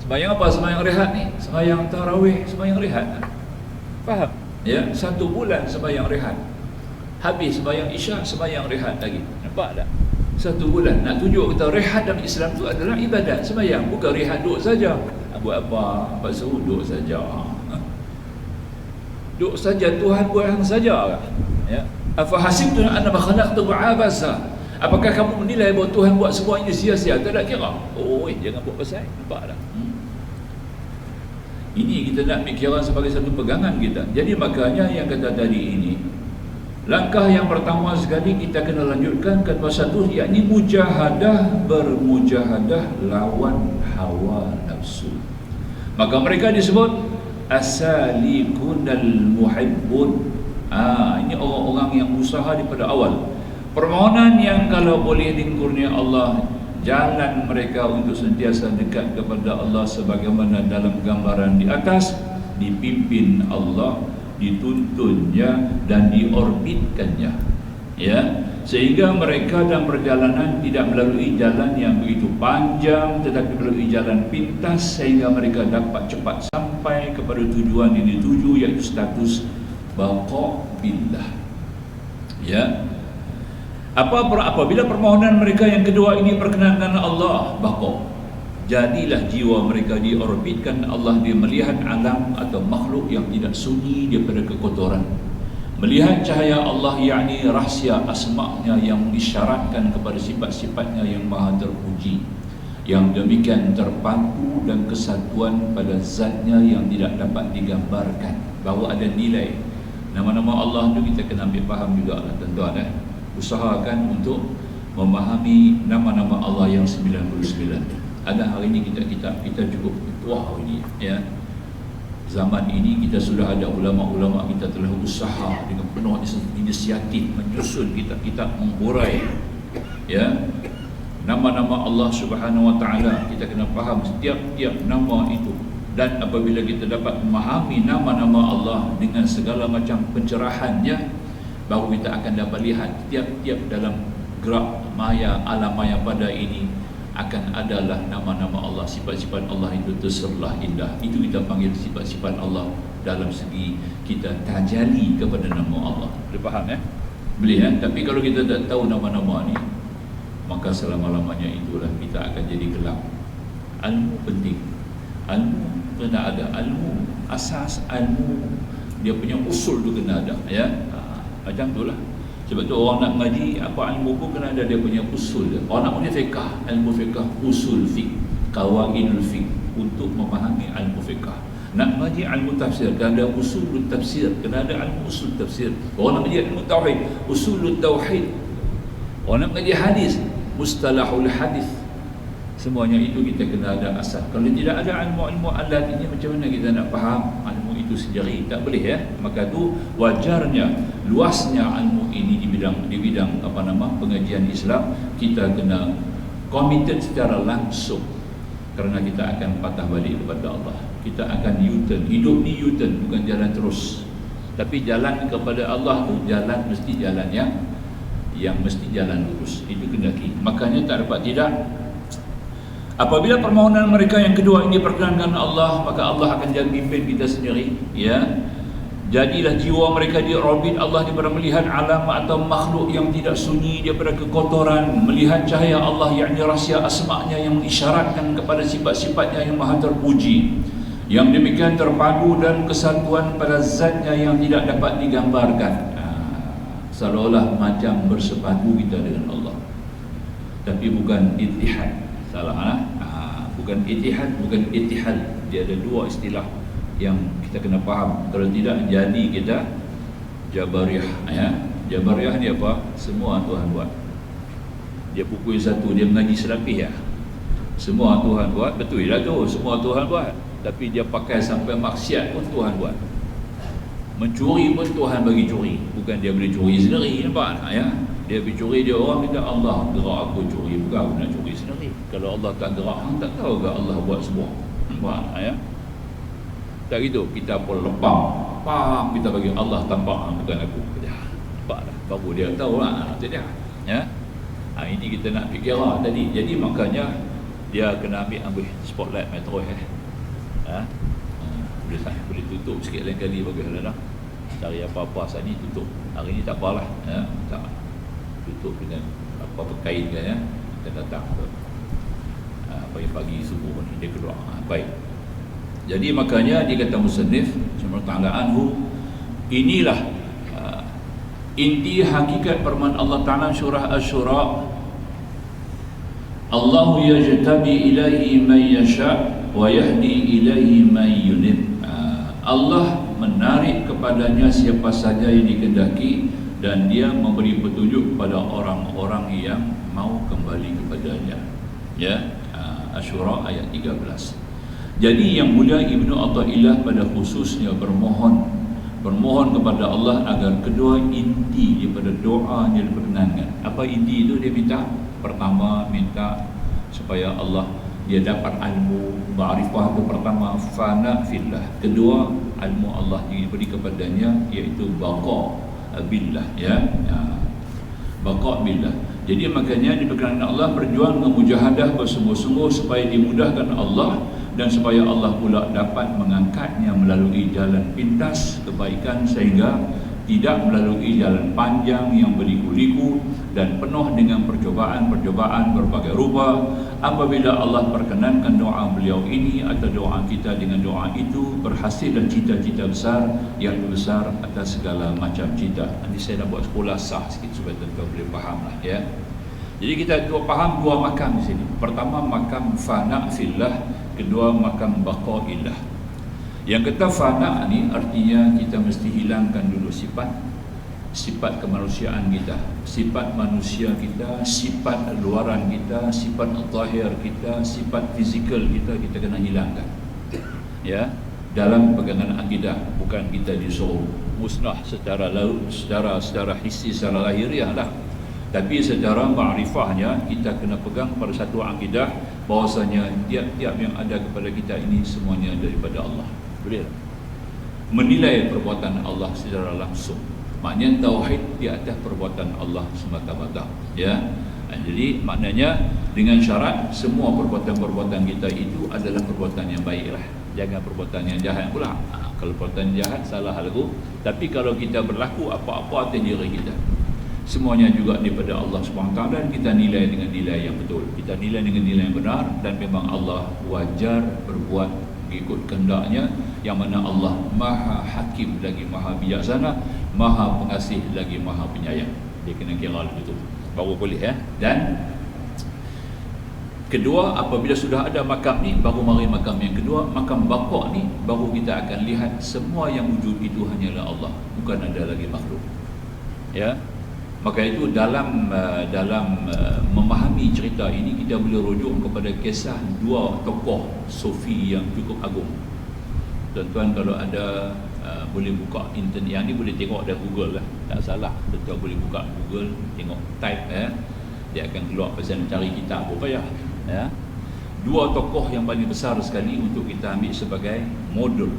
Sembahyang apa sembahyang rehat ni? Sembahyang tarawih, sembahyang rehat. Faham? Ya, 1 bulan sembahyang rehat. Habis sembahyang isyak, sembahyang rehat lagi. Nampak tak? 1 bulan nak tunjuk kita rehat dalam Islam tu adalah ibadat. Sembahyang bukan rehat duduk saja. Buat apa? Pasal duduk saja. Duduk saja, Tuhan buat hang saja. Ya. Afa hasibtum annama khalaqtum abasa? Apakah kamu menilai bahawa Tuhan buat semua ini sia-sia? Tak ada kira. Oh, jangan buat pasal. Nampak tak? Ini kita nak fikiran sebagai satu pegangan kita. Jadi makanya yang kata tadi ini, langkah yang pertama sekali kita kena lanjutkan kepada satu, yakni mujahadah, bermujahadah lawan hawa nafsu. Maka mereka disebut asalikunal muhibbun. Ini orang-orang yang usaha daripada awal. Permohonan yang kalau boleh dikurnia Allah, jalan mereka untuk sentiasa dekat kepada Allah sebagaimana dalam gambaran di atas, dipimpin Allah, dituntunnya dan diorbitkannya. Ya, sehingga mereka dalam perjalanan tidak melalui jalan yang begitu panjang, tetapi melalui jalan pintas sehingga mereka dapat cepat sampai kepada tujuan yang dituju, iaitu status baqa billah. Ya. Apabila permohonan mereka yang kedua ini perkenankan Allah, baqa, jadilah jiwa mereka diorbitkan Allah, dia melihat alam atau makhluk yang tidak sunyi daripada kekotoran, melihat cahaya Allah, yakni rahsia asma'nya yang disyaratkan kepada sifat-sifatnya yang maha terpuji, yang demikian terpadu dan kesatuan pada zatnya yang tidak dapat digambarkan. Bahawa ada nilai nama-nama Allah itu kita kena ambil faham juga lah tuan-tuan. Usahakan untuk memahami nama-nama Allah yang 99. Ada hari ini kita cukup tua ini, ya. Zaman ini kita sudah ada ulama-ulama kita telah usaha dengan penuh inisiatif menyusun kitab-kitab menghurai, ya, nama-nama Allah Subhanahu Wa Taala. Kita kena faham setiap nama itu, dan apabila kita dapat memahami nama-nama Allah dengan segala macam pencerahannya, baru kita akan dapat lihat tiap-tiap dalam gerak maya, alam maya pada ini akan adalah nama-nama Allah, sifat-sifat Allah itu terserlah indah. Itu kita panggil sifat-sifat Allah dalam segi kita tajali kepada nama Allah. Boleh faham ya? Boleh ya? Tapi kalau kita tak tahu nama-nama ni, maka selama-lamanya itulah kita akan jadi gelap. Ilmu penting. Ilmu kena ada. Ilmu, asas ilmu, dia punya usul tu kena ada, ya. Macam itulah. Sebab tu orang nak ngaji apa ilmu pun kena ada dia punya usul dia. Orang nak punya fiqh, ilmu fiqh, usul fiqh, qawaidul fiqh, untuk memahami ilmu fiqh. Nak ngaji ilmu tafsir, kena ada usul tafsir, kena ada ilmu usul tafsir. Orang nak ngaji ilmu tauhid, usul tauhid. Orang nak ngaji hadis, mustalahul hadis. Semuanya itu kita kena ada asas. Kalau tidak ada ilmu-ilmu alat ini, macam mana kita nak faham ilmu itu sendiri? Tak boleh ya. Maka tu wajarnya luasnya ilmu ini di bidang pengajian Islam, kita kena committed secara langsung, kerana kita akan patah balik kepada Allah. Kita akan U-turn. Hidup ni U-turn, bukan jalan terus. Tapi jalan kepada Allah tu jalan mesti jalan yang mesti jalan lurus. Itu kendaki. Makanya tak dapat tidak, Apabila permohonan mereka yang kedua ini diperkenankan Allah, maka Allah akan jadi pimpin kita sendiri, ya. Jadilah jiwa mereka di'rabit Allah daripada melihat alam atau makhluk yang tidak sunyi daripada kekotoran, melihat cahaya Allah, yakni rahsia asma'nya yang mengisyaratkan kepada sifat-sifatnya yang maha terpuji. Yang demikian terpadu dan kesatuan pada zatnya yang tidak dapat digambarkan. Seolah-olah macam bersepadu kita dengan Allah, tapi bukan ittihad. Salah, bukan ittihad, bukan ittihad. Dia ada dua istilah yang kita kena faham. Kalau tidak, jadi kita Jabariyah, ya. Jabariyah ni apa? Semua Tuhan buat. Dia pukul satu, dia mengaji serapih, ya. Semua Tuhan buat, betul lah tu, semua Tuhan buat. Tapi dia pakai sampai maksiat pun Tuhan buat. Mencuri pun Tuhan bagi curi, bukan dia boleh curi sendiri, nampak tak, ya? Dia pergi curi, dia orang kata Allah gerak aku curi, bukan aku nak curi sendiri. Kalau Allah tak gerak, hang tak tahu ke Allah buat semua, nampak tak, ya? Tak gitu, kita pun lempang, pam, kita bagi Allah tampak, bukan aku. Nampak tak, baru dia tahu lah, nanti dia, ya? Ini kita nak fikir lah tadi. Jadi makanya dia kena ambil spotlight metro, boleh tutup sikit lain kali bagus dah. Cari apa-apa saat ni tutup. Hari ni tak apalah, ya. Tak tutup dengan apa-apa kain kan, ya. Kita datang ke pagi-pagi subuh ni dia keluar. Baik. Jadi makanya dia kata musannif subhanahu ta'ala anhu, inilah inti hakikat firman Allah Ta'ala surah Asy-Syura, Allahu yajtabi ilaihi man yasha wa yahdi ilaihi man yunib. Allah menarik kepadanya siapa saja yang dikehendaki dan dia memberi petunjuk kepada orang-orang yang mau kembali kepadanya, ya. Asy-Syura ayat 13. Jadi yang mulia Ibnu Athaillah pada khususnya bermohon kepada Allah agar kedua inti daripada doa yang diperkenankan. Apa inti itu dia minta? Pertama, minta supaya Allah dia dapat ilmu ma'rifah. Itu pertama, fana fillah. Kedua, ilmu Allah diberi kepadanya, iaitu baqa billah, ya. Baqa billah. Jadi makanya diperkenankan Allah berjuang dengan mujahadah bersungguh-sungguh supaya dimudahkan Allah dan supaya Allah pula dapat mengangkatnya melalui jalan pintas kebaikan sehingga tidak melalui jalan panjang yang berliku-liku dan penuh dengan percobaan berbagai rupa. Apabila Allah perkenankan doa beliau ini atau doa kita dengan doa itu, berhasil dan cita-cita besar yang besar atas segala macam cita. Nanti saya nak buat sekolah sah sikit supaya tuan-tuan boleh faham lah, ya. Jadi kita faham dua makam di sini. Pertama makam fana fillah, kedua makam baqaillah. Yang kata fana ni artinya kita mesti hilangkan dulu sifat kemanusiaan kita, sifat manusia kita, sifat luaran kita, sifat zahir kita, sifat fizikal kita kena hilangkan, ya. Dalam pegangan akidah, bukan kita disuruh musnah secara hissi, secara lahiriah lah, tapi secara ma'rifahnya kita kena pegang pada satu akidah bahawasanya tiap-tiap yang ada kepada kita ini semuanya daripada Allah. Boleh tak? Menilai perbuatan Allah secara langsung, maknanya tauhid di atas perbuatan Allah semata-mata, ya. Jadi maknanya dengan syarat semua perbuatan-perbuatan kita itu adalah perbuatan yang baik lah, jangan perbuatan yang jahat pula. Kalau perbuatan jahat salah lagu, tapi kalau kita berlaku apa-apa atas diri kita, semuanya juga daripada Allah SWT dan kita nilai dengan nilai yang betul, kita nilai dengan nilai yang benar, dan memang Allah wajar berbuat ikut kehendaknya, yang mana Allah maha hakim lagi maha bijaksana, maha pengasih lagi maha penyayang. Dia kena kira begitu baru boleh, ya. Dan kedua, apabila sudah ada makam ni, baru mari makam yang kedua, makam baqa ni, baru kita akan lihat semua yang wujud itu hanyalah Allah, bukan ada lagi makhluk, ya. Maka itu dalam memahami cerita ini kita boleh rujuk kepada kisah dua tokoh sufi yang cukup agung. Tuan-tuan kalau ada boleh buka internet, yang ni boleh tengok dari Google lah, tak salah. Tuan-tuan boleh buka Google, tengok type, ya. Dia akan keluar pasal cari kitab, apa payah, ya. Dua tokoh yang paling besar sekali untuk kita ambil sebagai modul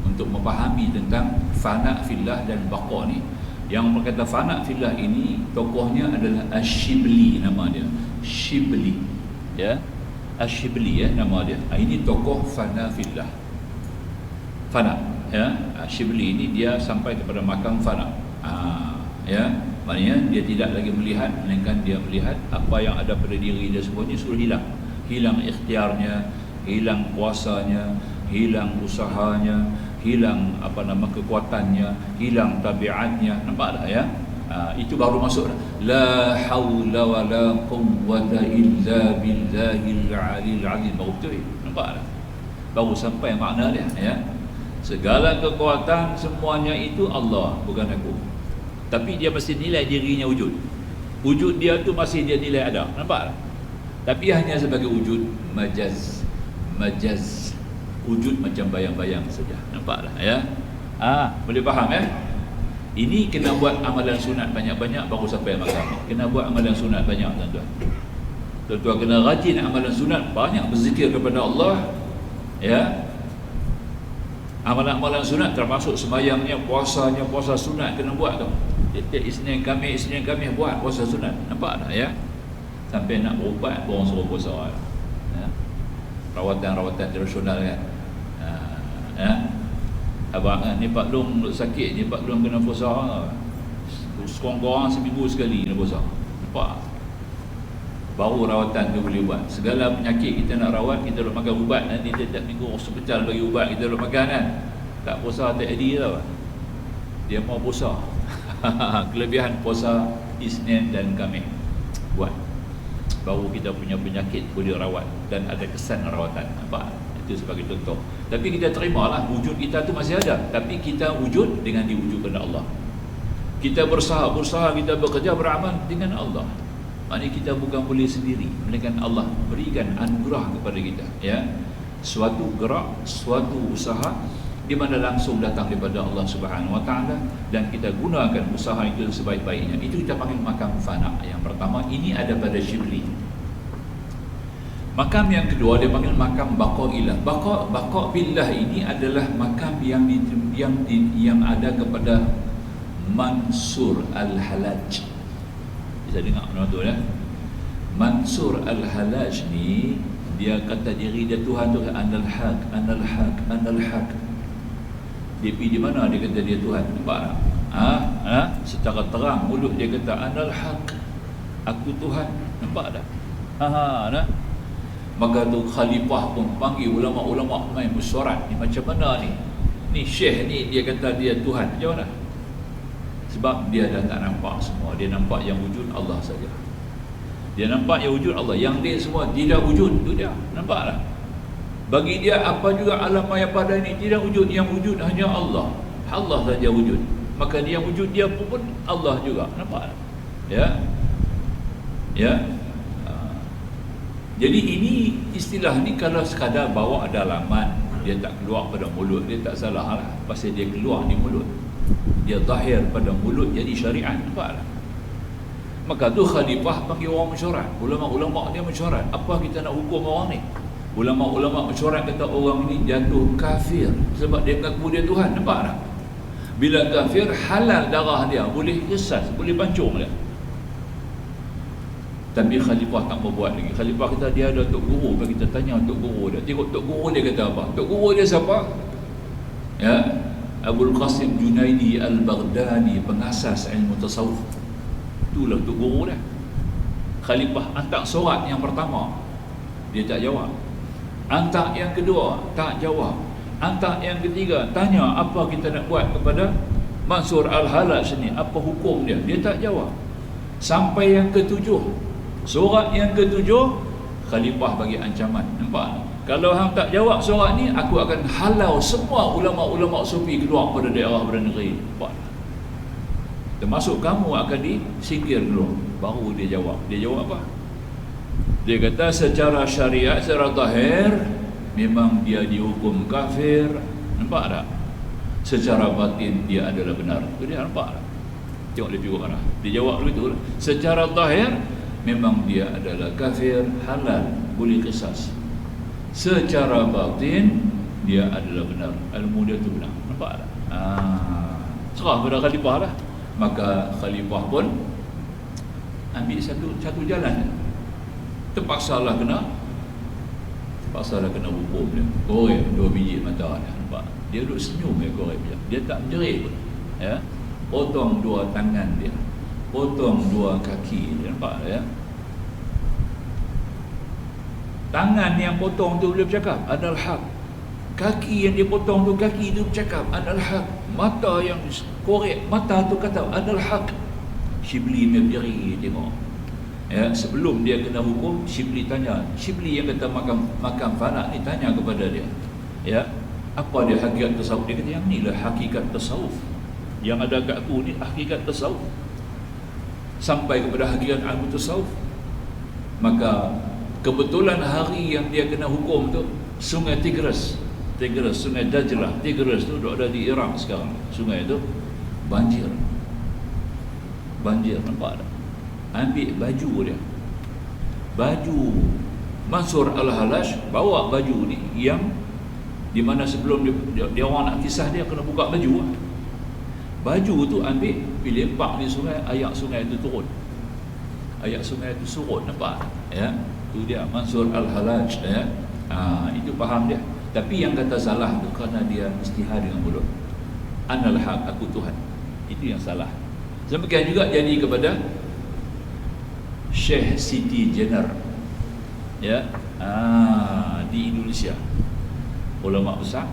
untuk memahami tentang fana fillah dan baqa ni. Yang berkata fana fillah ini tokohnya adalah Ash-Shibli, nama dia Shibli, ya. Asyibli, nama dia. Ini tokoh fana fillah. Fana, ya. Asyibli ini dia sampai kepada makam fana. Ya, maknanya dia tidak lagi melihat, melainkan dia melihat apa yang ada pada diri dia semua ni sudah hilang. Hilang ikhtiarnya, hilang kuasanya, hilang usahanya, hilang kekuatannya, hilang tabiatnya. Nampak tak, ya? Itu baru masuk la haula wala quwwata illa billahil aliyil azim. Baru betul, nampak tak? Baru sampai makna dia, ya. Segala kekuatan semuanya itu Allah, bukan aku. Tapi dia masih nilai dirinya wujud. Wujud dia tu masih dia nilai ada, nampak tak? Tapi hanya sebagai wujud majaz. Majaz, wujud macam bayang-bayang saja, nampak tak, ya? Boleh faham, ya? Ini kena buat amalan sunat banyak-banyak baru sampai makam. Kena buat amalan sunat banyak, tuan-tuan. Tuan-tuan kena rajin amalan sunat, banyak berzikir kepada Allah, ya. Amalan-amalan sunat termasuk sembahyangnya, puasanya, puasa sunat kena buat tu. Tiap Isnin Khamis buat puasa sunat. Nampak tak, ya? Sampai nak berubat orang suruh puasa, ya. Rawatan-rawatan tradisional, kan. Ya. Abang ni Pak Long sakit, ni Pak Long kena puasa. Sekurang-kurang seminggu sekali kena puasa. Nampak? Baru rawatan tu boleh buat. Segala penyakit kita nak rawat, kita duk makan ubat. Nanti tiap minggu hospital bagi ubat, kita duk makan, kan. Tak puasa tak jadi tau. Dia mau puasa. Kelebihan puasa Isnin dan Khamis. Buat. Baru kita punya penyakit boleh rawat dan ada kesan rawatan. Nampak? Itu sebagai contoh. Tapi kita terimalah wujud kita tu masih ada, tapi kita wujud dengan diwujudkan Allah. Kita berusaha, kita bekerja, beramal dengan Allah. Maknanya kita bukan boleh sendiri, melainkan Allah berikan anugerah kepada kita, ya. Suatu gerak, suatu usaha di mana langsung datang daripada Allah Subhanahu Wa Taala, dan kita gunakan usaha itu sebaik-baiknya. Itu kita panggil makam fana. Yang pertama ini ada pada Syibli. Makam yang kedua dia panggil makam baqailah. Baqailah ini adalah makam yang ada kepada Mansur Al-Halaj. Bisa dengar nama tu, ya? Mansur Al-Halaj ni dia kata diri dia Tuhan tu, Anal Haq, Anal Haq, Anal Haq. Dia pergi di mana dia kata dia Tuhan, nampak tak? Secara terang mulut dia kata Anal Haq, aku Tuhan, nampak tak? Nah. Maka tu khalifah pun panggil ulama-ulama main mesyuarat, ni macam mana ni? Ni syekh ni dia kata dia Tuhan, macam mana? Sebab dia dah tak nampak semua. Dia nampak yang wujud Allah saja. Dia nampak yang wujud Allah, yang dia semua tidak wujud. Tu dia, nampak tak? Bagi dia apa juga alam maya pada ini tidak wujud. Yang wujud hanya Allah. Allah saja wujud. Maka dia yang wujud dia pun Allah juga, nampak tak? Ya. Ya. Jadi ini istilah ni kalau sekadar bawa dalaman, dia tak keluar pada mulut, dia tak salah lah. Pasal dia keluar di mulut, dia zahir pada mulut, jadi syariat, nampak tak? Maka tu khalifah panggil orang mesyuarat. Ulama-ulama dia mesyuarat. Apa kita nak hukum orang ni? Ulama-ulama mesyuarat kata orang ni jatuh kafir sebab dia mengaku dia Tuhan, nampak tak? Bila kafir, halal darah dia, boleh kisas, boleh pancung dia. Tapi khalifah tak mau buat lagi. Khalifah kita dia ada Tok Guru, kalau kita tanya Tok Guru dia, tengok Tok Guru dia kata apa? Tok Guru dia siapa? Ya, Abul Qasim Junaidi Al-Baghdadi, pengasas ilmu tasawuf. Itulah Tok Guru dia. Khalifah hantar surat yang pertama, dia tak jawab. Hantar yang kedua, tak jawab. Hantar yang ketiga, tanya apa kita nak buat kepada Mansur Al-Halaj ni, apa hukum dia? Dia tak jawab. Sampai yang ketujuh, surat yang ketujuh, khalifah bagi ancaman, nampak? Kalau hang tak jawab surat ni, aku akan halau semua ulama-ulama sufi keluar pada daerah, pada negeri, nampak? Termasuk kamu akan disingkir dulu. Baru dia jawab. Dia jawab apa? Dia kata secara syariat, secara zahir memang dia dihukum kafir, nampak tak? Secara batin dia adalah benar. Itu dia, nampak tak? Tengok dia juga lah. Dia jawab begitu. Secara zahir memang dia adalah kafir, halal, boleh qisas. Secara batin dia adalah benar. Ilmu dia tu benar. Nampak tak? Serah pada khalifah lah. Maka khalifah pun ambil satu jalan. Terpaksalah kena Pasal dah kena hukum dia, korek 2 biji mata dia, nampak? Dia duduk senyum korek dia tak menjerit pun, ya. Potong 2 tangan dia, potong 2 kaki dia, nampak ya. Tangan yang potong tu boleh bercakap adalah hak, kaki yang dia potong tu, kaki tu bercakap adalah hak, mata yang korek mata tu kata adalah hak. Syibli berdiri tengok, ya. Sebelum dia kena hukum, Syibli tanya, Syibli yang kata makan fana ni tanya kepada dia, ya, apa dia hakikat tasawuf? Dia kata yang ni lah hakikat tasawuf, yang ada kat aku ni hakikat tasawuf, sampai kepada hakikat ilmu tasawuf. Maka kebetulan hari yang dia kena hukum tu, sungai Tigris, sungai Dajlah, Tigris tu ada di Iraq sekarang. Sungai tu banjir, nampak tak? Ambil baju dia, baju Mansur Al-Halash, bawa baju ni yang di mana sebelum dia orang nak kisah dia kena buka baju. Baju tu ambil, pergi lempak di sungai, air sungai tu turun, air sungai tu surut, nampak? Ya, tu dia Mansur Al-Halash, ya. Itu faham dia. Tapi yang kata salah tu kerana dia istihad dengan mulut, Anal haq, aku Tuhan. Itu yang salah. Demikian juga jadi kepada Syekh Siti Jenar, ya, di Indonesia, ulama besar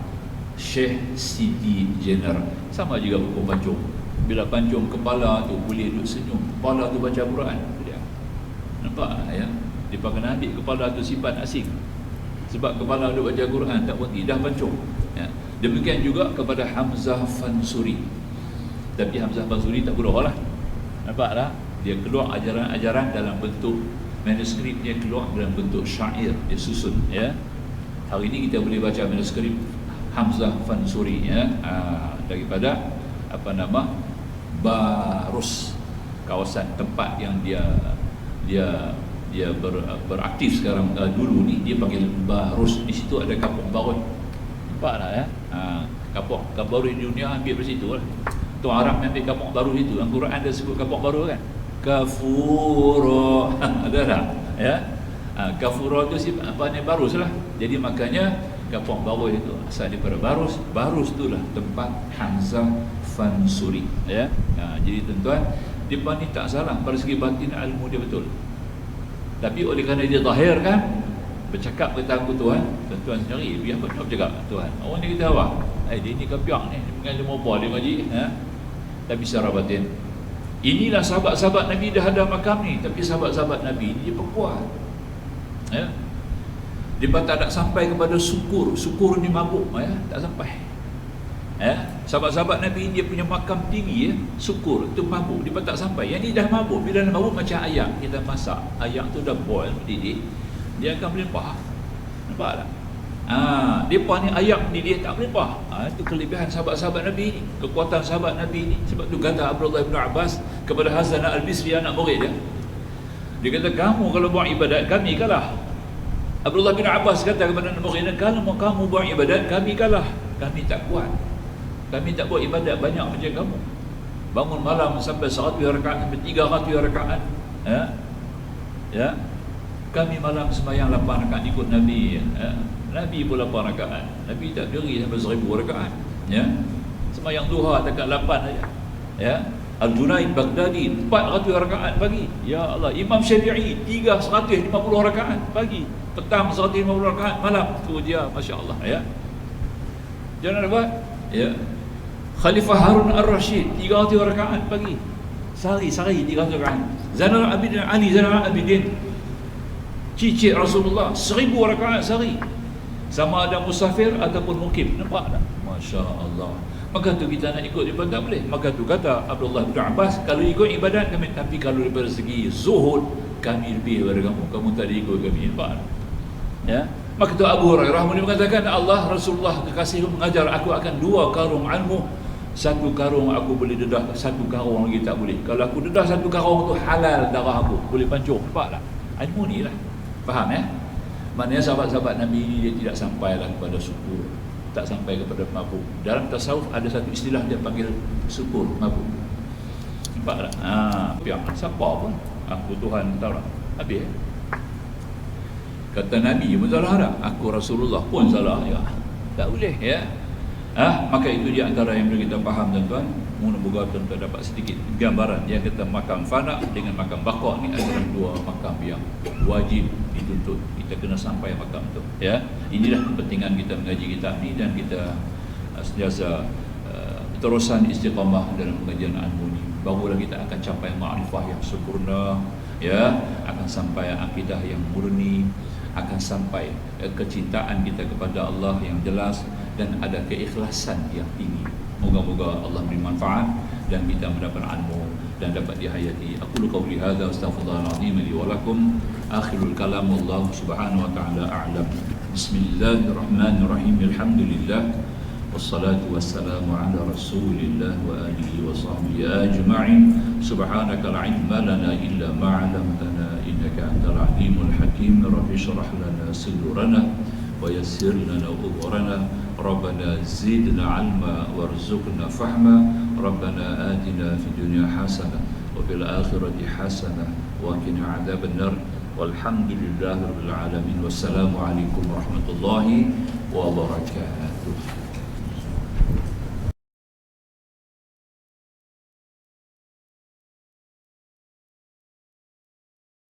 Syekh Siti Jenar. Sama juga hukum pancung. Bila pancung kepala tu boleh duduk senyum, kepala tu baca Quran, dia nampak, ya. Dia kena ambil kepala tu simpan asing, sebab kepala duduk baca Quran tak berhenti, dah pancung, ya. Demikian juga kepada Hamzah Fansuri. Tapi Hamzah Fansuri tak berdoa lah, nampak tak? Dia keluar ajaran-ajaran dalam bentuk manuskrip, dia keluar dalam bentuk syair, dia susun, ya. Hari ini kita boleh baca manuskrip Hamzah Fansuri, ya, daripada Barus, kawasan tempat yang dia beraktif sekarang. Dulu ni dia panggil Barus, di situ ada kampung baru, nampak tak, ya. Kampung baru di dunia ambil dari situ lah. Tuan Arab ambil kampung baru itu, yang Quran dia sebut kampung baru kan, Kafuro ada tak, ya. Kafuro tu apa ni, Barus lah. Jadi makanya kampung baru itu asal daripada Barus itulah tempat Hamzah Fansuri, ya. Jadi tuan-tuan, dia ni tak salah pada segi batin ilmu dia betul. Tapi oleh kerana dia zahir kan, bercakap tentang aku Tuhan, tuan-tuan sendiri biar apa nak bercakap Tuhan. Orang ni kata apa? Dia ni kapiak ni, dengan dia mau dia ngaji, ya. Tapi secara batin, inilah sahabat-sahabat Nabi dah ada makam ni. Tapi sahabat-sahabat Nabi ni dia pekuat, ya. Dia tak sampai kepada syukur ni mabuk, ya, tak sampai, ya. Sahabat-sahabat Nabi dia punya makam tinggi, ya. Syukur tu mabuk, dia tak sampai. Yang ni dah mabuk. Bila dah mabuk macam ayak kita masak, ayak tu dah boil mendidih, dia akan melimpah, nampak tak? Depa ni ayak mendidih tak melimpah. Itu kelebihan sahabat-sahabat Nabi ni, kekuatan sahabat Nabi ni. Sebab tu kata Abdullah bin Abbas kepada Hasan al-Bisri, anak murid dia kata, kamu kalau buat ibadat kami kalah. Abdullah bin Abbas kata kepada anak murid, kalau kamu buat ibadat kami kalah, kami tak kuat, kami tak buat ibadat banyak macam kamu. Bangun malam sampai 100 rakaat, sampai 300 rakaat, ya. Kami malam sembahyang 8 rakaat ikut Nabi, ya. Nabi pun 8 rakaat, Nabi tak diri sampai 1000 rakaat, ya. Sembahyang duha dekat 8 saja, ya. Al-Junaid Baghdadi 400 rakaat pagi, ya Allah. Imam Syafi'i 350 rakaat pagi, petang 150 rakaat malam. Tu dia, masya-Allah, ya. Jangan buat, ya. Khalifah Harun Ar-Rashid 300 rakaat pagi, sehari 300 rakaat. Zainal Abidin Ali Zainal Abidin, cicit Rasulullah, 1000 rakaat sehari, sama ada musafir ataupun mukim, nampak tak? Masya-Allah. Maka tu kita nak ikut dia pun tak boleh. Maka tu kata Abdullah bin Abbas, kalau ikut ibadat kami, tapi kalau daripada segi zuhud kami lebih daripada kamu tak ikut kami, nampak, ya. Maka tu Abu Hurairah boleh mengatakan, Allah Rasulullah kekasih mengajar aku akan 2 karung ilmu, 1 karung aku boleh dedah, 1 karung lagi tak boleh. Kalau aku dedah 1 karung tu halal darah aku, boleh pancung, nampak tak? Ilmu ni lah, faham, ya. Maknanya sahabat-sahabat Nabi ni dia tidak sampailah kepada syukur, tak sampai kepada mabuk. Dalam tasawuf ada satu istilah dia panggil syukur mabuk, nampak tak? Siapa pun aku Tuhan, tahu tak? Habis, Kata Nabi pun salah dah. Aku Rasulullah pun salah juga. Tak boleh ya. Maka itu di antara yang perlu kita faham tuan-tuan. Moga-moga tuan-tuan dapat sedikit gambaran. Yang kata makam fana dengan makam baqa ni adalah dua makam yang wajib dituntut. Kita kena sampai makam tu ya. Inilah kepentingan kita mengaji kitab ni, dan kita sentiasa terusan istiqamah dalam pengajian ilmu ni. Barulah kita akan capai ma'rifah yang sempurna ya, akan sampai akidah yang murni, akan sampai kecintaan kita kepada Allah yang jelas, dan ada keikhlasan yang tinggi. Moga-moga Allah beri manfaat dan kita mendapat ilmu dan dapat dihayati. Aku qauli hadza astaghfirullahal azim li wa lakum. Akhirul kalam, wallahu subhanahu wa ta'ala a'lam. Bismillahirrahmanirrahim. Alhamdulillah wassalatu wassalamu ala rasulillah wa alihi wa sahbihi ajma'in. Subhanaka la ilma lana illa ma 'allamtana innaka antal alimul hakim. Rabbi shrah lana sadrana wa yassir lana umurana. Rabbana zidna 'ilma warzuqna fahma. Rabbana atina fid dunya hasanah wa fil akhirati hasanah wa qina 'adzabannar. Walhamdulillahirabbil alamin. Wassalamu alaikum warahmatullahi wabarakatuh.